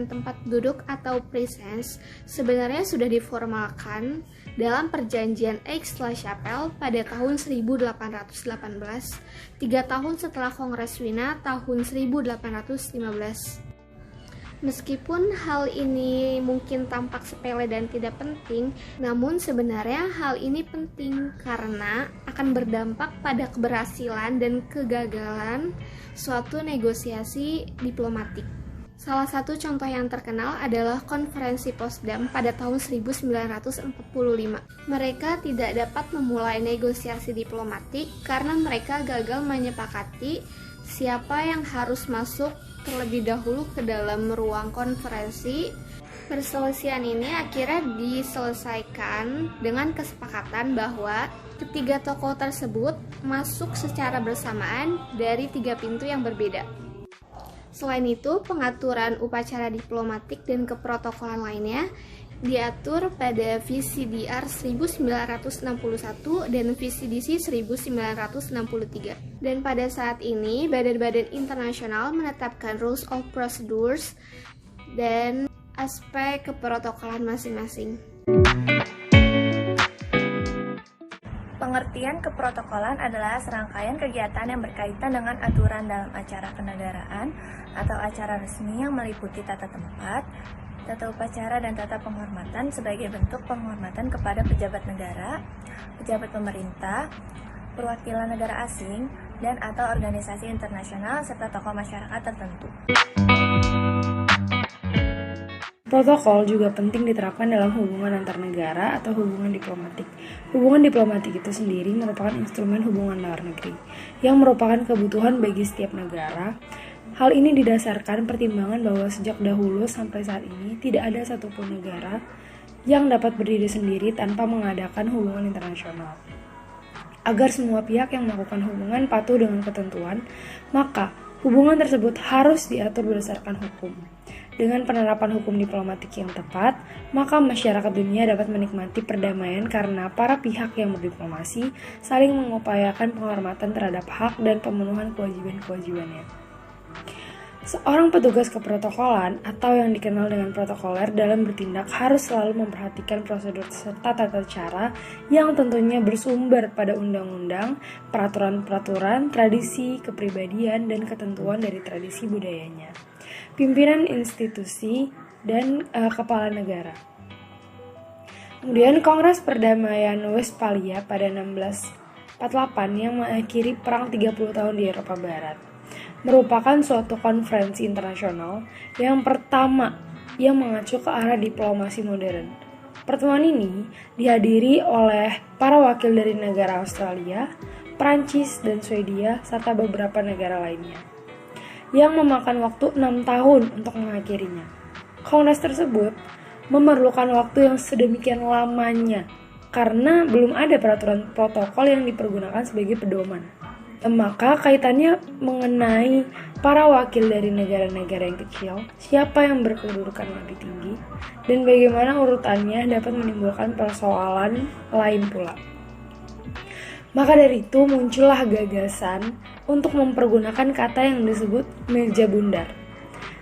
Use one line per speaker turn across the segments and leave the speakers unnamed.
pengaturan tempat duduk atau presence sebenarnya sudah diformalkan dalam perjanjian Aix-la-Chapelle pada tahun 1818, 3 tahun setelah Kongres Wina tahun 1815. Meskipun hal ini mungkin tampak sepele dan tidak penting, namun sebenarnya hal ini penting karena akan berdampak pada keberhasilan dan kegagalan suatu negosiasi diplomatik. Salah satu contoh yang terkenal adalah Konferensi Potsdam pada tahun 1945. Mereka tidak dapat memulai negosiasi diplomatik karena mereka gagal menyepakati siapa yang harus masuk terlebih dahulu ke dalam ruang konferensi. Perselisihan ini akhirnya diselesaikan dengan kesepakatan bahwa ketiga tokoh tersebut masuk secara bersamaan dari 3 pintu yang berbeda. Selain itu, pengaturan upacara diplomatik dan keprotokolan lainnya diatur pada VCDR 1961 dan VCDC 1963. Dan pada saat ini, badan-badan internasional menetapkan rules of procedures dan aspek keprotokolan masing-masing.
Pengertian keprotokolan adalah serangkaian kegiatan yang berkaitan dengan aturan dalam acara kenegaraan atau acara resmi yang meliputi tata tempat, tata upacara, dan tata penghormatan sebagai bentuk penghormatan kepada pejabat negara, pejabat pemerintah, perwakilan negara asing, dan atau organisasi internasional serta tokoh masyarakat tertentu.
Protokol juga penting diterapkan dalam hubungan antar negara atau hubungan diplomatik. Hubungan diplomatik itu sendiri merupakan instrumen hubungan luar negeri yang merupakan kebutuhan bagi setiap negara. Hal ini didasarkan pertimbangan bahwa sejak dahulu sampai saat ini tidak ada satupun negara yang dapat berdiri sendiri tanpa mengadakan hubungan internasional. Agar semua pihak yang melakukan hubungan patuh dengan ketentuan, maka hubungan tersebut harus diatur berdasarkan hukum. Dengan penerapan hukum diplomatik yang tepat, maka masyarakat dunia dapat menikmati perdamaian karena para pihak yang berdiplomasi saling mengupayakan penghormatan terhadap hak dan pemenuhan kewajiban-kewajibannya. Seorang petugas keprotokolan atau yang dikenal dengan protokoler dalam bertindak harus selalu memperhatikan prosedur serta tata cara yang tentunya bersumber pada undang-undang, peraturan-peraturan, tradisi, kepribadian, dan ketentuan dari tradisi budayanya, pimpinan institusi, dan kepala negara. Kemudian Kongres Perdamaian Westphalia pada 1648 yang mengakhiri perang 30 tahun di Eropa Barat merupakan suatu konferensi internasional yang pertama yang mengacu ke arah diplomasi modern. Pertemuan ini dihadiri oleh para wakil dari negara Australia, Prancis, dan Swedia, serta beberapa negara lainnya, yang memakan waktu 6 tahun untuk mengakhirinya. Kongres tersebut memerlukan waktu yang sedemikian lamanya karena belum ada peraturan protokol yang dipergunakan sebagai pedoman. Maka kaitannya mengenai para wakil dari negara-negara yang kecil, siapa yang berkedudukan lebih tinggi, dan bagaimana urutannya dapat menimbulkan persoalan lain pula. Maka dari itu muncullah gagasan untuk mempergunakan kata yang disebut meja bundar.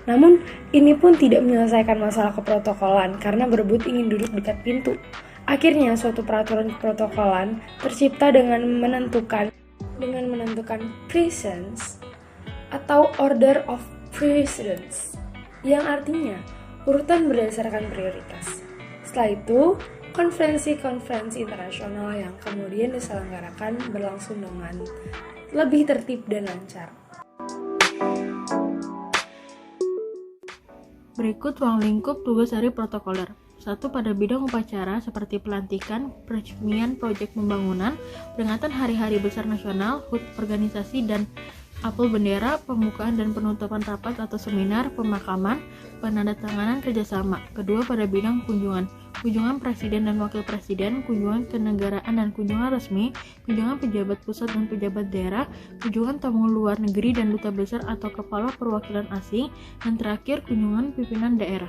Namun ini pun tidak menyelesaikan masalah keprotokolan karena berebut ingin duduk dekat pintu. Akhirnya suatu peraturan keprotokolan tercipta dengan menentukan presence atau order of precedence, yang artinya urutan berdasarkan prioritas. Setelah itu, konferensi-konferensi internasional yang kemudian diselenggarakan berlangsung dengan lebih tertib dan lancar.
Berikut ruang lingkup tugas dari protokoler. 1. Pada bidang upacara seperti pelantikan, peresmian proyek pembangunan, peringatan hari-hari besar nasional, HUT organisasi dan apel bendera, pembukaan dan penutupan rapat atau seminar, pemakaman, penandatanganan kerjasama. 2. Pada bidang kunjungan presiden dan wakil presiden, kunjungan kenegaraan dan kunjungan resmi, kunjungan pejabat pusat dan pejabat daerah, kunjungan tamu luar negeri dan duta besar atau kepala perwakilan asing, dan terakhir kunjungan pimpinan daerah.